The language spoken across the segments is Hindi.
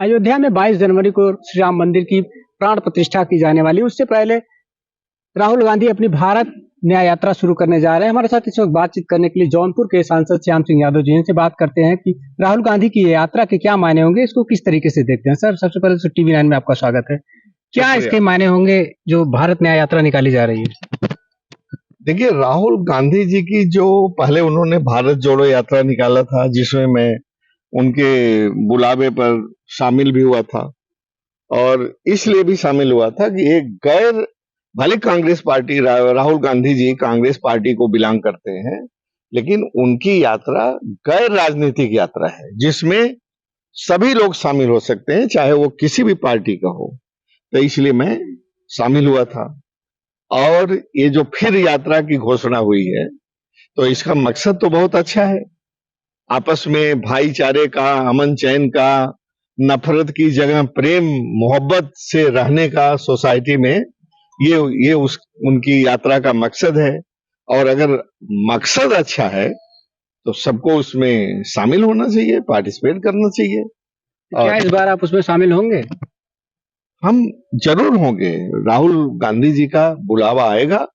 अयोध्या में 22 जनवरी को श्री राम मंदिर की प्राण प्रतिष्ठा की जाने वाली है। उससे पहले राहुल गांधी अपनी भारत न्याय यात्रा शुरू करने जा रहे हैं। हमारे साथ इस वक्त बातचीत करने के लिए जौनपुर के सांसद श्याम सिंह यादव जी से बात करते हैं कि राहुल गांधी की ये यात्रा के क्या मायने होंगे, इसको किस तरीके से देखते हैं। सर, सबसे पहले तो TV9 में आपका स्वागत है। क्या इसके मायने होंगे जो भारत न्याय यात्रा निकाली जा रही है? देखिए, राहुल गांधी जी की जो पहले उन्होंने भारत जोड़ो यात्रा निकाला था, जिसमें मैं उनके बुलावे पर शामिल भी हुआ था, और इसलिए भी शामिल हुआ था कि एक गैर भले कांग्रेस पार्टी, राहुल गांधी जी कांग्रेस पार्टी को बिलोंग करते हैं, लेकिन उनकी यात्रा गैर राजनीतिक यात्रा है, जिसमें सभी लोग शामिल हो सकते हैं, चाहे वो किसी भी पार्टी का हो। तो इसलिए मैं शामिल हुआ था। और ये जो फिर यात्रा की घोषणा हुई है, तो इसका मकसद तो बहुत अच्छा है। आपस में भाईचारे का, अमन चैन का, नफरत की जगह प्रेम मोहब्बत से रहने का सोसाइटी में, ये उनकी यात्रा का मकसद है। और अगर मकसद अच्छा है तो सबको उसमें शामिल होना चाहिए, पार्टिसिपेट करना चाहिए। क्या इस बार आप उसमें शामिल होंगे? हम जरूर होंगे। राहुल गांधी जी का बुलावा आएगा,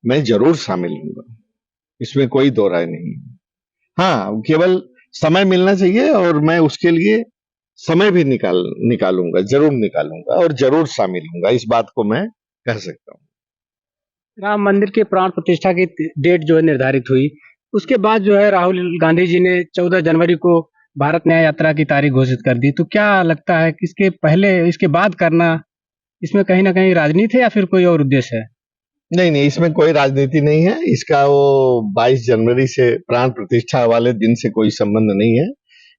मैं जरूर शामिल हूंगा, इसमें कोई दो राय नहीं। हाँ, केवल समय मिलना चाहिए, और मैं उसके लिए समय भी निकालूंगा, जरूर निकालूंगा, और जरूर शामिल हूंगा। इस बात को मैं कह सकता हूँ। राम मंदिर के प्राण प्रतिष्ठा की डेट जो है निर्धारित हुई, उसके बाद जो है राहुल गांधी जी ने 14 जनवरी को भारत न्याय यात्रा की तारीख घोषित कर दी। तो क्या लगता है कि इसके पहले इसके बाद करना, इसमें कहीं ना कहीं राजनीति है या फिर कोई और उद्देश्य है? नहीं नहीं, इसमें कोई राजनीति नहीं है। इसका वो 22 जनवरी से प्राण प्रतिष्ठा वाले दिन से कोई संबंध नहीं है।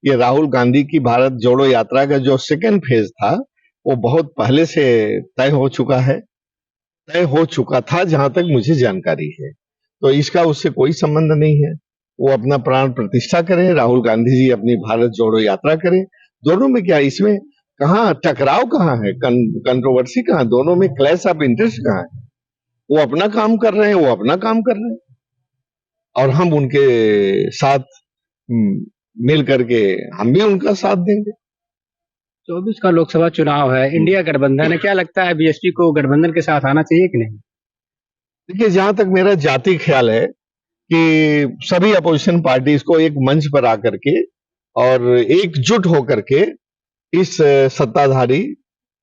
ये राहुल गांधी की भारत जोड़ो यात्रा का जो सेकेंड फेज था, वो बहुत पहले से तय हो चुका था, जहां तक मुझे जानकारी है। तो इसका उससे कोई संबंध नहीं है। वो अपना प्राण प्रतिष्ठा करें, राहुल गांधी जी अपनी भारत जोड़ो यात्रा करें। दोनों में क्या, इसमें कहाँ टकराव, कहाँ है कंट्रोवर्सी, कहाँ, दोनों में क्लैश ऑफ इंटरेस्ट कहाँ है? वो अपना काम कर रहे हैं, वो अपना काम कर रहे हैं, और हम उनके साथ मिल करके हम भी उनका साथ देंगे। 24 का लोकसभा चुनाव है, इंडिया गठबंधन है। क्या लगता है बीएसपी को गठबंधन के साथ आना चाहिए कि नहीं? देखिए, जहां तक मेरा जाति ख्याल है कि सभी अपोजिशन पार्टीज को एक मंच पर आकर के और एकजुट होकर के इस सत्ताधारी,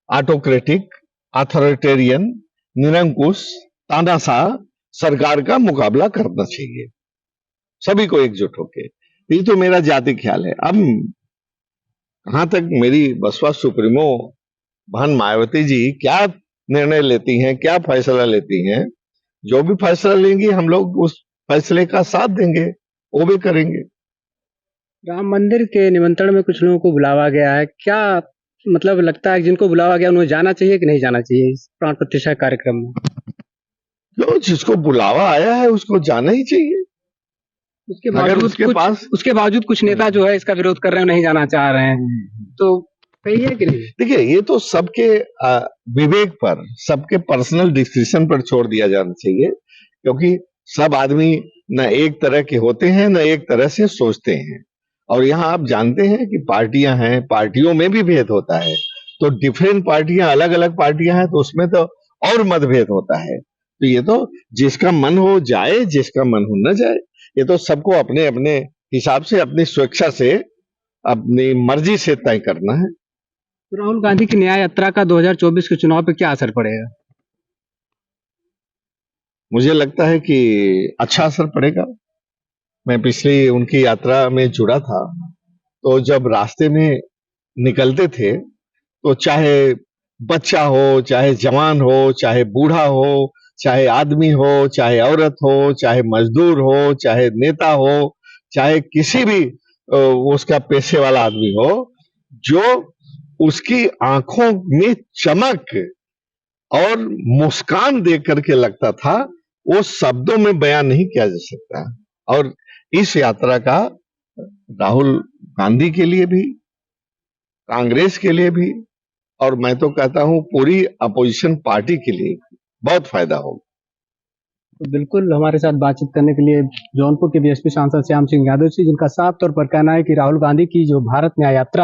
ऑटोक्रेटिक, अथॉरिटेरियन, निरंकुश, तानाशाह सरकार का मुकाबला करना चाहिए, सभी को एकजुट होके। ये तो मेरा जाति ख्याल है। अब कहां तक मेरी बसपा सुप्रीमो बहन मायावती जी क्या निर्णय लेती हैं, क्या फैसला लेती हैं, जो भी फैसला लेंगी हम लोग उस फैसले का साथ देंगे, वो भी करेंगे। राम मंदिर के निमंत्रण में कुछ लोगों को बुलावा गया है। क्या मतलब लगता है कि जिनको बुलावा गया उन्हें जाना चाहिए कि नहीं जाना चाहिए इस प्राण प्रतिष्ठा कार्यक्रम में? जो जिसको बुलावा आया है उसको जाना ही चाहिए। उसके अगर बावजूद उसके पास उसके बावजूद कुछ नेता जो है इसका विरोध कर रहे हैं, नहीं जाना चाह रहे हैं, तो सही है कि नहीं? देखिए, ये तो सबके विवेक पर, सबके पर्सनल डिस्क्रिप्शन पर छोड़ दिया जाना चाहिए, क्योंकि सब आदमी न एक तरह के होते हैं, न एक तरह से सोचते हैं। और यहाँ आप जानते हैं कि पार्टियां हैं, पार्टियों में भी भेद होता है। तो डिफरेंट पार्टियां, अलग अलग पार्टियां हैं, तो उसमें तो और मतभेद होता है। तो ये तो जिसका मन हो जाए, जिसका मन हो न जाए। ये तो सबको अपने अपने हिसाब से, अपनी स्वेच्छा से, अपनी मर्जी से तय करना है। तो राहुल गांधी की न्याय यात्रा का 2024 के चुनाव पे क्या असर पड़ेगा? मुझे लगता है कि अच्छा असर पड़ेगा। मैं पिछली उनकी यात्रा में जुड़ा था, तो जब रास्ते में निकलते थे, तो चाहे बच्चा हो, चाहे जवान हो, चाहे बूढ़ा हो, चाहे आदमी हो, चाहे औरत हो, चाहे मजदूर हो, चाहे नेता हो, चाहे किसी भी उसका पेशे वाला आदमी हो, जो उसकी आंखों में चमक और मुस्कान देख करके लगता था, वो शब्दों में बयान नहीं किया जा सकता। और इस यात्रा का राहुल गांधी के लिए भी, कांग्रेस के लिए भी, और मैं तो कहता हूं पूरी अपोजिशन पार्टी के लिए बहुत फायदा होगा। तो बिल्कुल हमारे साथ बातचीत करने के लिए जौनपुर के बीएसपी सांसद श्याम सिंह यादव जी, जिनका साफ तौर पर कहना है कि राहुल गांधी की जो भारत न्याय यात्रा